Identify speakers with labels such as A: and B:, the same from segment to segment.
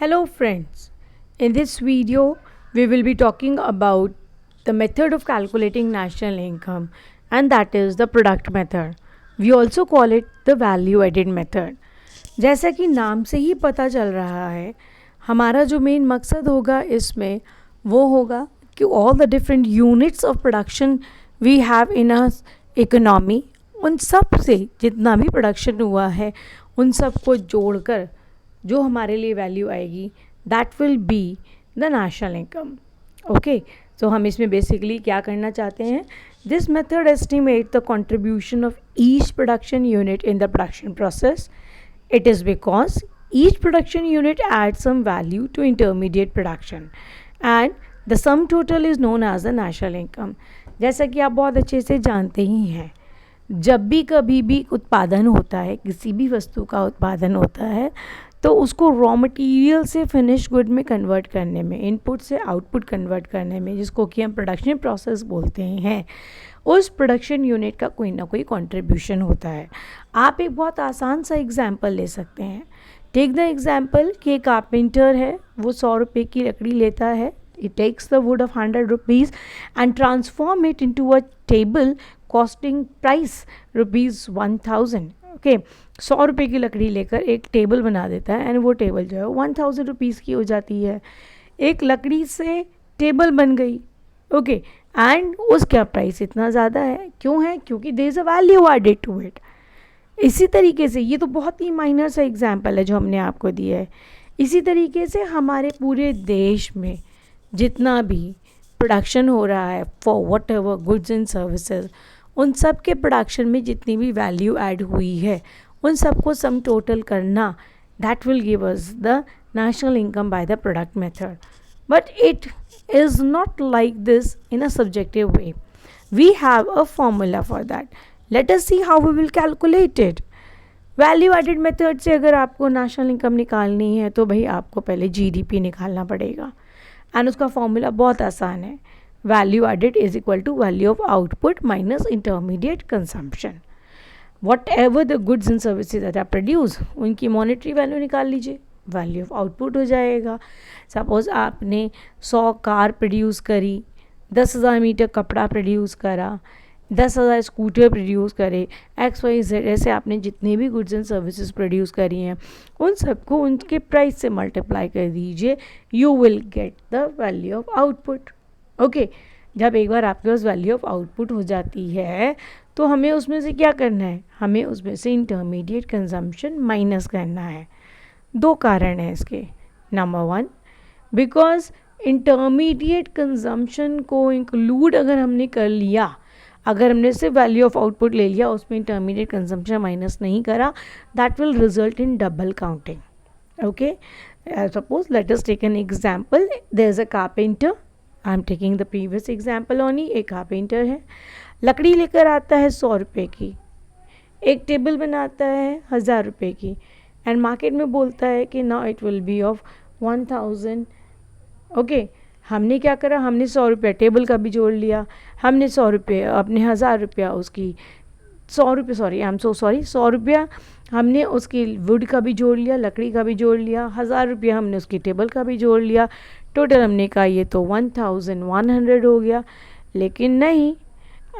A: Hello friends, in this video we will be talking about the method of calculating national income, and that is the product method. We also call it the value added method. जैसा कि नाम से ही पता चल रहा है, हमारा जो मेन मकसद होगा इसमें वो होगा कि all the different units of production we have in a economy, उन सब से जितना भी प्रोडक्शन हुआ है उन सब को जोड़कर जो हमारे लिए वैल्यू आएगी that will be the national income. Okay, so हम इसमें बेसिकली क्या करना चाहते हैं, this method estimate the contribution of each production unit in the production process. It is because each production unit adds some value to intermediate production and the sum total is known as the national income. जैसा कि आप बहुत अच्छे से जानते ही हैं, जब भी कभी भी उत्पादन होता है, किसी भी वस्तु का उत्पादन होता है तो उसको रॉ मटेरियल से फिनिश गुड में कन्वर्ट करने में, इनपुट से आउटपुट कन्वर्ट करने में, जिसको कि हम प्रोडक्शन प्रोसेस बोलते हैं, उस प्रोडक्शन यूनिट का कोई ना कोई कंट्रीब्यूशन होता है. आप एक बहुत आसान सा एग्जांपल ले सकते हैं. टेक द एग्जांपल कि एक कारपेंटर है, वो 100 रुपये की लकड़ी लेता है. It takes the wood of 100 rupees and transform it into a table costing price rupees 1000. Okay, 100 रुपये की लकड़ी लेकर एक टेबल बना देता है एंड वो टेबल जो है 1000 रुपीज़ की हो जाती है. एक लकड़ी से टेबल बन गई. ओके, एंड उसका प्राइस इतना ज़्यादा है. क्यों है? क्योंकि there is a value added to it. इसी तरीके से ये तो बहुत ही माइनर सा एग्जांपल है जो हमने आपको दिया है. इसी तरीके से हमारे पूरे देश में जितना भी प्रोडक्शन हो रहा है for what ever goods and services, उन सब के प्रोडक्शन में जितनी भी वैल्यू ऐड हुई है उन सबको सम टोटल करना, that will give us the national income by the product method. But it is not like this in a subjective way. We have a formula for that. Let us see how we will calculate it. Value added method से अगर आपको national income निकालनी है तो भाई आपको पहले GDP निकालना पड़ेगा एंड उसका फॉर्मूला बहुत आसान है. Value added is equal to value of output minus intermediate consumption. Whatever the goods and services that are produce, उनकी मॉनेटरी वैल्यू निकाल लीजिए, वैल्यू ऑफ आउटपुट हो जाएगा. सपोज़ आपने 100 कार प्रोड्यूस करी, 10,000 मीटर कपड़ा प्रोड्यूस करा, 10,000 स्कूटर प्रोड्यूस करे, XYZ, ऐसे आपने जितने भी गुड्स एंड सर्विसेज प्रोड्यूस करी हैं उन सबको उनके प्राइस से मल्टीप्लाई कर दीजिए, you will get the value of output. Okay, जब एक बार आपके पास वैल्यू ऑफ आउटपुट हो जाती है तो हमें उसमें से क्या करना है, हमें उसमें से इंटरमीडिएट कंजम्पशन माइनस करना है. दो कारण हैं इसके. नंबर 1, बिकॉज इंटरमीडिएट कंजम्पशन को इंक्लूड अगर हमने कर लिया, अगर हमने सिर्फ वैल्यू ऑफ आउटपुट ले लिया, उसमें इंटरमीडिएट कंजम्पशन माइनस नहीं करा, that will result in double counting. Okay, suppose let us take an example. There is a carpenter, I am taking the previous example only. एक कारपेंटर है, लकड़ी लेकर आता है 100 रुपये की, एक टेबल बनाता है 1000 रुपये की एंड मार्केट में बोलता है कि ना it will be of 1000. Okay, हमने क्या करा, हमने 100 रुपया टेबल का भी जोड़ लिया, हमने 100 रुपये अपने 1000 रुपया उसकी 100 रुपये sorry I am so sorry 100 रुपया हमने उसकी वुड का भी जोड़ लिया, लकड़ी का भी जोड़ लिया, 1000 रुपया हमने उसकी टेबल का भी जोड़ लिया, टोटल हमने कहा ये तो 1100 हो गया. लेकिन नहीं,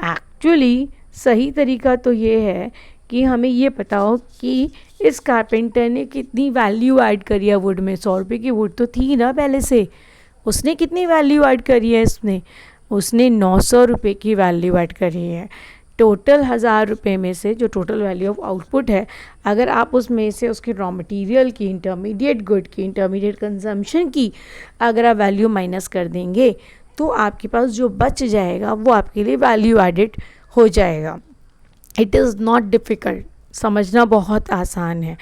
A: एक्चुअली सही तरीका तो ये है कि हमें ये पता हो कि इस कारपेंटर ने कितनी वैल्यू ऐड करी है वुड में. 100 रुपये की वुड तो थी ना पहले से, उसने कितनी वैल्यू ऐड करी है इसमें, उसने 900 रुपये की वैल्यू ऐड करी है. टोटल 1000 रुपये में से जो टोटल वैल्यू ऑफ आउटपुट है, अगर आप उसमें से उसके रॉ मटेरियल की, इंटरमीडिएट गुड की, इंटरमीडिएट कंजम्पशन की अगर आप वैल्यू माइनस कर देंगे तो आपके पास जो बच जाएगा वो आपके लिए वैल्यू एडेड हो जाएगा. इट इज़ नॉट डिफ़िकल्ट, समझना बहुत आसान है.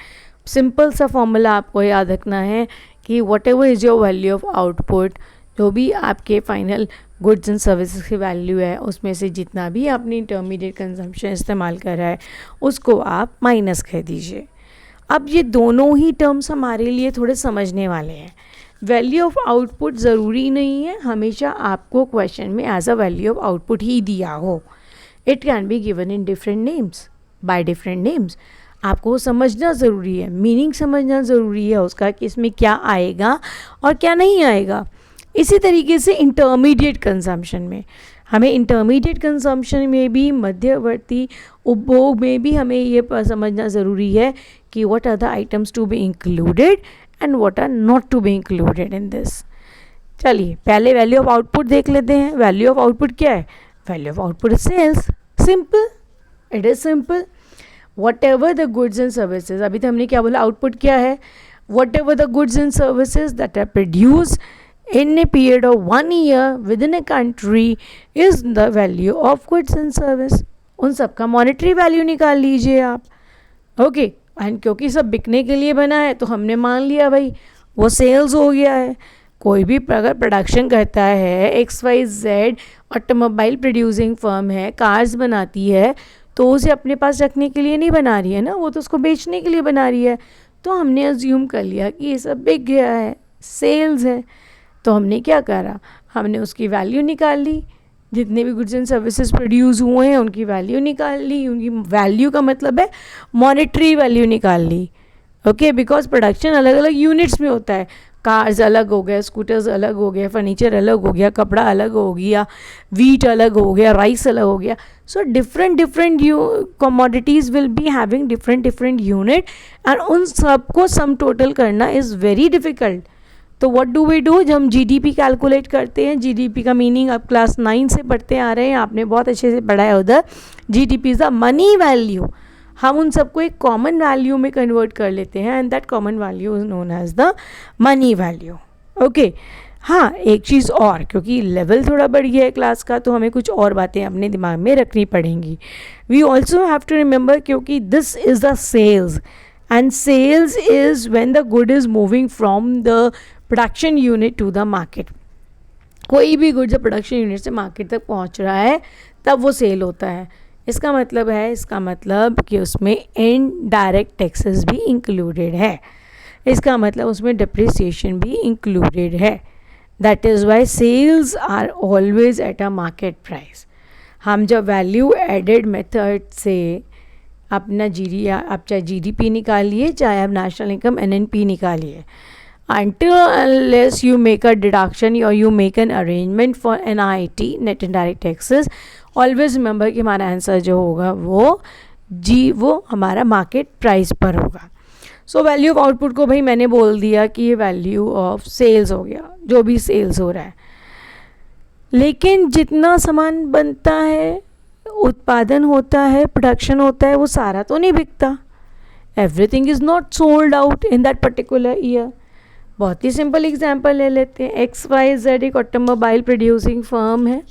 A: सिंपल सा फॉर्मूला आपको याद रखना है कि what ever is your value of output, जो भी आपके फाइनल गुड्स एंड सर्विसेज की वैल्यू है उसमें से जितना भी आपने इंटरमीडिएट कंजम्पशन इस्तेमाल करा है उसको आप माइनस कर दीजिए. अब ये दोनों ही टर्म्स हमारे लिए थोड़े समझने वाले हैं. वैल्यू ऑफ आउटपुट ज़रूरी नहीं है हमेशा आपको क्वेश्चन में as a value of output ही दिया हो. It can be given in different names, by different names. आपको वो समझना ज़रूरी है, मीनिंग समझना ज़रूरी है उसका कि इसमें क्या आएगा और क्या नहीं आएगा। इसी तरीके से इंटरमीडिएट कंजम्पशन में, हमें इंटरमीडिएट कंजम्पशन में भी, मध्यवर्ती उपभोग में भी हमें ये समझना ज़रूरी है कि what are the items to be included and what are not to be included in this. चलिए पहले वैल्यू ऑफ आउटपुट देख लेते हैं। वैल्यू ऑफ आउटपुट क्या है? Value of output is sales. Simple, it is simple. Whatever the goods and services, अभी तो हमने क्या बोला, आउटपुट क्या है? Whatever the goods and services that are produce in a period of 1 year within a country is the value of goods and service. उन सब का मॉनेटरी वैल्यू निकाल लीजिए आप। ओके, एंड क्योंकि सब बिकने के लिए बना है तो हमने मान लिया भाई वो सेल्स हो गया है। कोई भी अगर प्रोडक्शन करता है, XYZ ऑटोमोबाइल प्रोड्यूसिंग फर्म है, कार्स बनाती है, तो उसे अपने पास रखने के लिए नहीं बना रही है ना, वो तो उसको बेचने के लिए बना रही है। तो हमने अज्यूम कर लिया कि ये सब बिक गया है, सेल्स है। तो हमने क्या करा, हमने उसकी वैल्यू निकाल ली, जितने भी गुड्स एंड सर्विसेज प्रोड्यूस हुए हैं उनकी वैल्यू निकाल ली। उनकी वैल्यू का मतलब है मॉनेटरी वैल्यू निकाल ली। ओके, बिकॉज प्रोडक्शन अलग अलग यूनिट्स में होता है। कार्स अलग हो गया, स्कूटर्स अलग हो गया, फर्नीचर अलग हो गया, कपड़ा अलग हो गया, वीट अलग हो गया, राइस अलग हो गया। So different commodities will be having different unit, and उन सबको सम टोटल करना इज़ वेरी डिफ़िकल्ट। तो व्हाट डू वी डू, जब हम जीडीपी कैलकुलेट करते हैं, जीडीपी का मीनिंग आप क्लास 9 से पढ़ते आ रहे हैं, आपने बहुत अच्छे से पढ़ा है उधर। GDP is the money value. हम उन सबको एक कॉमन वैल्यू में कन्वर्ट कर लेते हैं, and that common value is known as the money value. Okay, हाँ एक चीज़ और, क्योंकि लेवल थोड़ा बढ़ गया है क्लास का, तो हमें कुछ और बातें अपने दिमाग में रखनी पड़ेंगी। We also have to remember, क्योंकि this is the sales, and sales is when the good is moving from the production unit to the market. कोई भी गुड जब प्रोडक्शन यूनिट से मार्केट तक पहुंच रहा है तब वो सेल होता है। इसका मतलब कि उसमें इनडायरेक्ट टैक्सेस भी इंक्लूडेड है। इसका मतलब उसमें डिप्रिसिएशन भी इंक्लूडेड है। That is why sales are always at a market price. हम जब वैल्यू एडेड मेथड से अपना आप चाहे GDP निकालिए, चाहे आप नेशनल इनकम NNP निकालिए, until unless you make a deduction or you make an arrangement for NIT, net indirect taxes, always remember कि हमारा आंसर जो होगा वो हमारा मार्केट प्राइस पर होगा। सो वैल्यू ऑफ आउटपुट को भाई मैंने बोल दिया कि ये वैल्यू ऑफ सेल्स हो गया, जो भी सेल्स हो रहा है। लेकिन जितना सामान बनता है, उत्पादन होता है, प्रोडक्शन होता है, वो सारा तो नहीं बिकता। Everything is not sold out in that particular year. बहुत ही सिंपल एग्जांपल ले लेते हैं। XYZ एक ऑटोमोबाइल प्रोड्यूसिंग फर्म है,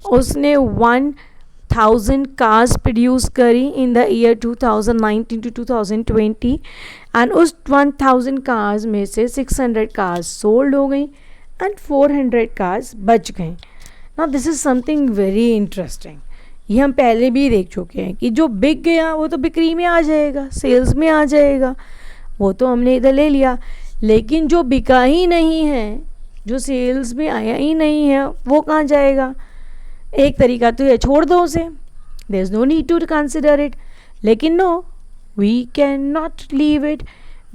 A: उसने 1000 कार्स प्रोड्यूस करी in the year 2019 to 2020, and उस 1000 कार्स में से 600 कार्स सोल्ड हो गई एंड 400 कार्स बच गए। Now this is something very interesting. ये हम पहले भी देख चुके हैं कि जो बिक गया वो तो बिक्री में आ जाएगा, सेल्स में आ जाएगा, वो तो हमने इधर ले लिया। लेकिन जो बिका ही नहीं है, जो सेल्स में आया ही नहीं है, वो कहाँ जाएगा? एक तरीका तो ये, छोड़ दो उसे, there is no need to consider it. लेकिन no, we can not leave it.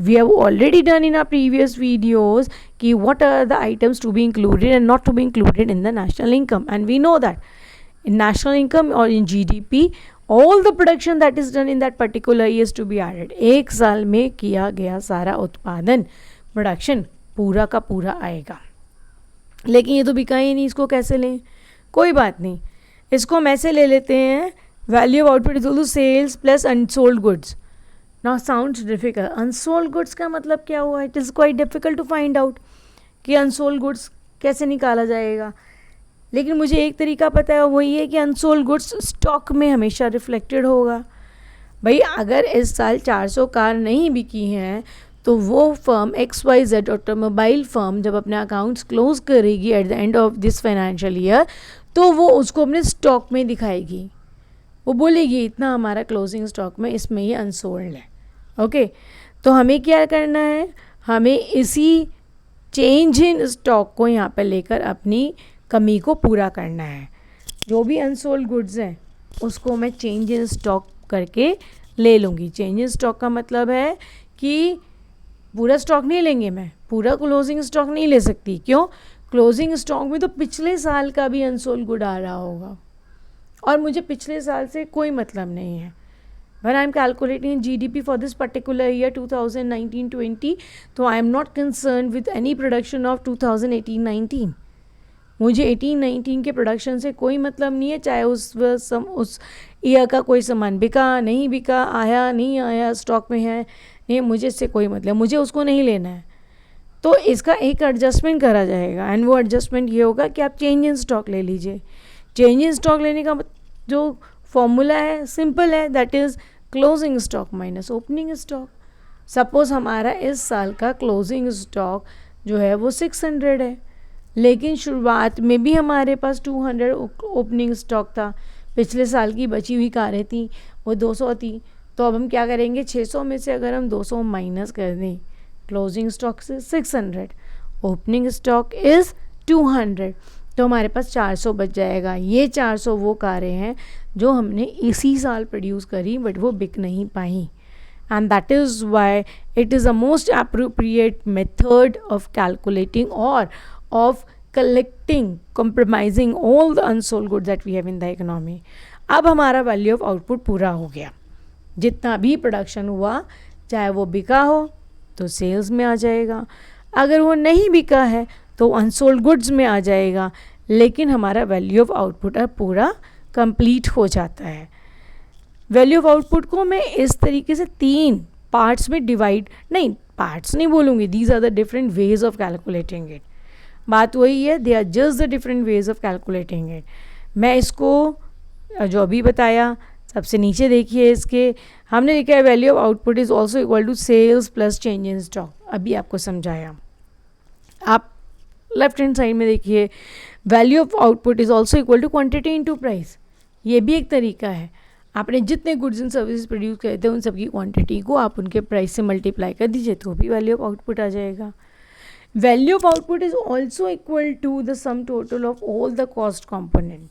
A: We have already done in our previous videos कि what are the items to be included and not to be included in the national income, and we know that in national income or in GDP, all the production that is done in that particular year is to be added. एक साल में किया गया सारा उत्पादन, production पूरा का पूरा आएगा। लेकिन ये तो बिका ही नहीं, इसको कैसे लें? कोई बात नहीं, इसको हम ऐसे ले लेते हैं, value of output is to sales plus unsold goods. Now sounds difficult. Unsold goods का मतलब क्या हुआ? It is quite difficult to find out कि अनसोल्ड गुड्स कैसे निकाला जाएगा। लेकिन मुझे एक तरीका पता है, वही है कि अनसोल्ड गुड्स स्टॉक में हमेशा रिफ्लेक्टेड होगा। भाई अगर इस साल 400 कार नहीं बिकी हैं, तो वो फर्म XYZ ऑटोमोबाइल फर्म जब अपने अकाउंट्स क्लोज करेगी at the end of this financial year, तो वो उसको अपने स्टॉक में दिखाएगी। वो बोलेगी इतना हमारा क्लोजिंग स्टॉक में, इसमें ये अनसोल्ड है। ओके, तो हमें क्या करना है? हमें इसी चेंज इन स्टॉक को यहाँ पर लेकर अपनी कमी को पूरा करना है। जो भी अनसोल्ड गुड्स हैं उसको मैं चेंज इन स्टॉक करके ले लूँगी। चेंज इन स्टॉक का मतलब है कि पूरा स्टॉक नहीं लेंगे, मैं पूरा क्लोजिंग स्टॉक नहीं ले सकती। क्यों? क्लोजिंग स्टॉक में तो पिछले साल का भी अनसोल्ड गुड आ रहा होगा और मुझे पिछले साल से कोई मतलब नहीं है। When I am calculating GDP for this particular year 2019-20, तो I am not concerned with any production of 2018-19. मुझे 18-19 के प्रोडक्शन से कोई मतलब नहीं है, चाहे उस ईयर का कोई सामान बिका नहीं बिका, आया नहीं आया, स्टॉक में है नहीं, मुझे इससे कोई मतलब, मुझे उसको नहीं लेना है। तो इसका एक एडजस्टमेंट करा जाएगा एंड वो एडजस्टमेंट ये होगा कि आप चेंज इन स्टॉक ले लीजिए। चेंज इन स्टॉक लेने का जो फॉर्मूला है सिंपल है, that is closing stock minus opening stock. Suppose हमारा इस साल का क्लोजिंग स्टॉक जो है वो 600 है, लेकिन शुरुआत में भी हमारे पास 200 ओपनिंग स्टॉक था, पिछले साल की बची हुई कारें थी वो 200 थी। तो अब हम क्या करेंगे, 600 में से अगर हम 200 माइनस कर दें क्लोजिंग स्टॉक से 600, ओपनिंग स्टॉक इज़ 200, तो हमारे पास 400 बच जाएगा। ये 400 वो कारें हैं जो हमने इसी साल प्रोड्यूस करी बट वो बिक नहीं पाई, and that is why it is the most appropriate method of calculating और of collecting compromising all the unsold goods that we have in the economy. अब हमारा वैल्यू ऑफ आउटपुट पूरा हो गया, जितना भी प्रोडक्शन हुआ चाहे वो बिका हो तो सेल्स में आ जाएगा, अगर वो नहीं बिका है तो अनसोल्ड गुड्स में आ जाएगा, लेकिन हमारा वैल्यू ऑफ आउटपुट अब पूरा कंप्लीट हो जाता है। वैल्यू ऑफ आउटपुट को मैं इस तरीके से 3 पार्ट्स में डिवाइड, नहीं पार्ट्स नहीं बोलूँगी, these are the different ways of calculating it. बात वही है, they are just the different ways of calculating it. मैं इसको जो अभी बताया, सबसे नीचे देखिए इसके हमने लिखा है value of output is also equal to sales plus change in stock, अभी आपको समझाया। आप लेफ्ट हैंड साइड में देखिए value of output is also equal to quantity into price, ये भी एक तरीका है। आपने जितने गुड्स एंड सर्विसेज प्रोड्यूस करे थे उन सबकी क्वांटिटी को आप उनके प्राइस से मल्टीप्लाई कर दीजिए तो भी वैल्यू ऑफ आउटपुट आ जाएगा। Value of output is also equal to the sum total of all the cost component,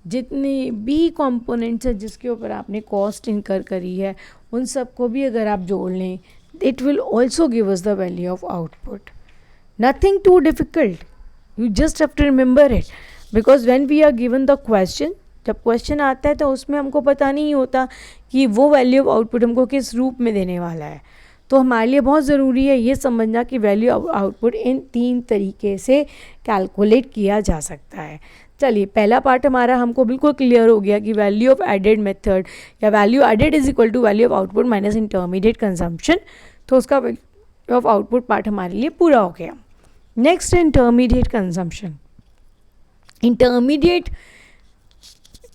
A: जितने भी कॉम्पोनेंट्स हैं जिसके ऊपर आपने कॉस्ट इनकर करी है उन सबको भी अगर आप जोड़ लें, it will also give us the value of output. Nothing too difficult, you just have to remember it, because when we are given the question, जब क्वेश्चन आता है तो उसमें हमको पता नहीं होता कि वो वैल्यू ऑफ आउटपुट हमको किस रूप में देने वाला है। तो हमारे लिए बहुत ज़रूरी है ये समझना कि वैल्यू ऑफ आउटपुट इन 3 तरीके से कैलकुलेट किया जा सकता है। चलिए पहला पार्ट हमारा हमको बिल्कुल क्लियर हो गया कि वैल्यू ऑफ एडेड मेथड या value added is equal to value of output minus intermediate consumption, तो उसका वैल्यू ऑफ आउटपुट पार्ट हमारे लिए पूरा हो गया। Next intermediate consumption. Intermediate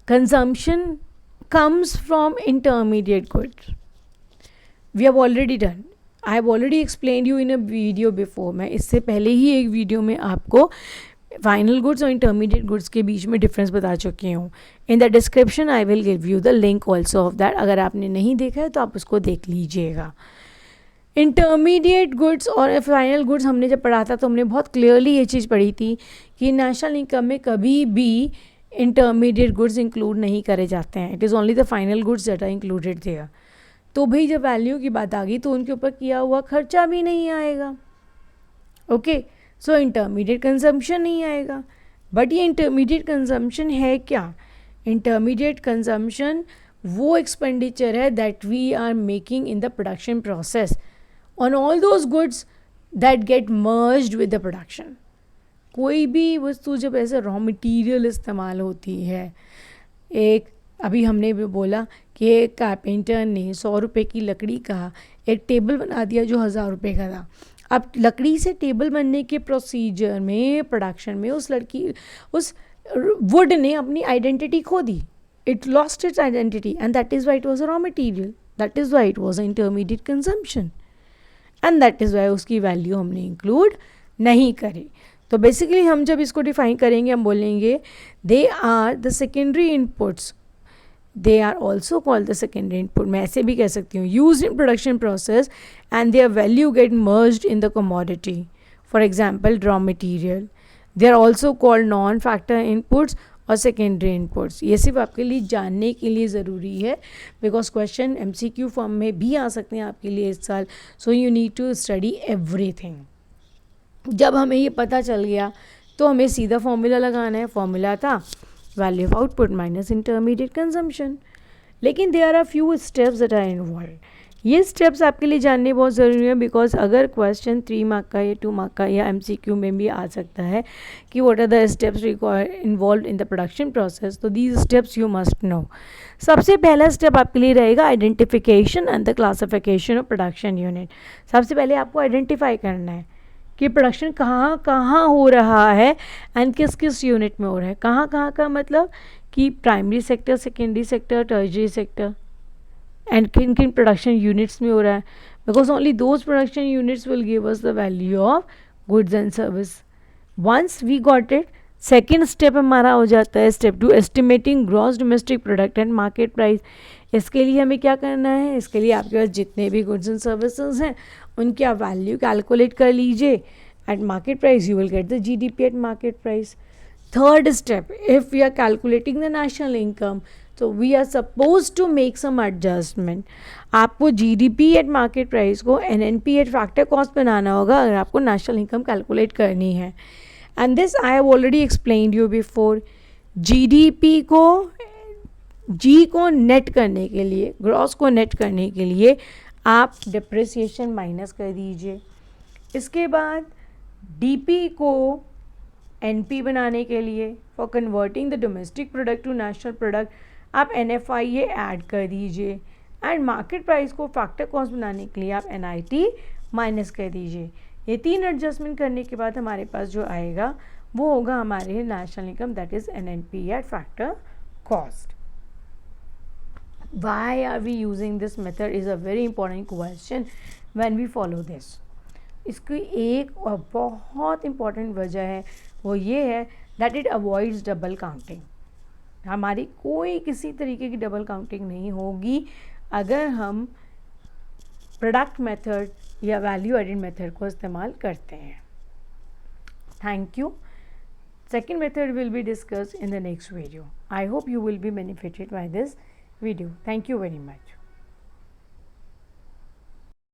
A: consumption comes from intermediate goods. We have already done. I have already explained you in a video before. मैं इससे पहले ही एक वीडियो में आपको फाइनल गुड्स और इंटरमीडिएट गुड्स के बीच में डिफरेंस बता चुकी हूँ। In the description I will give you the link also of that, अगर आपने नहीं देखा है तो आप उसको देख लीजिएगा। इंटरमीडिएट गुड्स और फाइनल गुड्स हमने जब पढ़ा था तो हमने बहुत क्लियरली ये चीज़ पढ़ी थी कि नेशनल इनकम में कभी भी इंटरमीडिएट गुड्स इंक्लूड नहीं करे जाते हैं, it is only the final goods that are included there. तो भाई जब वैल्यू की बात आ गई तो उनके ऊपर किया हुआ खर्चा भी नहीं आएगा, ओके, सो इंटरमीडिएट कंजम्पशन नहीं आएगा। बट ये इंटरमीडिएट कंजम्पशन है क्या? इंटरमीडिएट कंजम्पशन वो एक्सपेंडिचर है that we are making in the production process on all those goods that get merged with the production. कोई भी वस्तु जब ऐसे रॉ मटेरियल इस्तेमाल होती है, एक अभी हमने भी बोला कि एक कारपेंटर ने 100 रुपये की लकड़ी का एक टेबल बना दिया जो 1000 रुपये का था। अब लकड़ी से टेबल बनने के प्रोसीजर में, प्रोडक्शन में उस वुड ने अपनी आइडेंटिटी खो दी, it lost its identity and that is why it was a raw material, that is why it was a intermediate consumption and that is why उसकी वैल्यू हमने इंक्लूड नहीं करी। तो बेसिकली हम जब इसको डिफाइन करेंगे हम बोलेंगे they are the secondary inputs, they are also called the secondary input, मैं ऐसे भी कह सकती हूँ, use in production process and their value get merged in the commodity, for example raw material. They are also called non factor inputs और secondary inputs. ये सिर्फ आपके लिए जानने के लिए ज़रूरी है, बिकॉज क्वेश्चन MCQ फॉर्म में भी आ सकते हैं आपके लिए इस साल। So you need to study everything. जब हमें ये पता चल गया तो हमें सीधा फॉर्मूला लगाना है। फॉर्मूला था value of output minus intermediate consumption. लेकिन there are few steps that are involve. ये स्टेप्स आपके लिए जानने बहुत ज़रूरी है, बिकॉज अगर क्वेश्चन 3 मार्क का या 2 मार्क का या MCQ में भी आ सकता है कि what are the steps involve in the production process, तो these steps you must know. सबसे पहला स्टेप आपके लिए रहेगा identification and the classification of production unit. सबसे पहले आपको आइडेंटिफाई करना है कि प्रोडक्शन कहाँ कहाँ हो रहा है एंड किस किस यूनिट में हो रहा है। कहाँ कहाँ का मतलब कि primary sector, secondary sector, tertiary sector, and किन किन प्रोडक्शन यूनिट्स में हो रहा है, because only those production units will give us the value of goods and service. Once we got it, second step हमारा हो जाता है step 2, estimating gross domestic product and market price. इसके लिए हमें क्या करना है, इसके लिए आपके पास जितने भी गुड्स एंड सर्विसेज हैं उनकी आप वैल्यू कैलकुलेट कर लीजिए at market price, you will get the GDP at market price. Third step, if we are calculating the national income, तो we are suppose to make some adjustment. आपको GDP at market price को NNP at factor cost बनाना होगा अगर आपको national income calculate करनी है। And this I have already explained you before. GDP को G को नेट करने के लिए, ग्रॉस को नेट करने के लिए आप डिप्रिसिएशन माइनस कर दीजिए। इसके बाद DP को NP बनाने के लिए, for converting the domestic product to national product, आप NFIA ऐड कर दीजिए। एंड मार्केट प्राइस को फैक्टर कॉस्ट बनाने के लिए आप NIT माइनस कर दीजिए। ये 3 एडजस्टमेंट करने के बाद हमारे पास जो आएगा वो होगा हमारे national income, that is NNP at factor cost. Why are we using this method is a very important question when we follow this. इसकी एक और बहुत इम्पॉर्टेंट वजह है, वो ये है that it avoids double counting. हमारी कोई किसी तरीके की डबल काउंटिंग नहीं होगी अगर हम प्रोडक्ट मेथड या वैल्यू एडेड मेथड को इस्तेमाल करते हैं। Thank you. Second method will be discussed in the next video. I hope you will be benefited by this video. Thank you very much.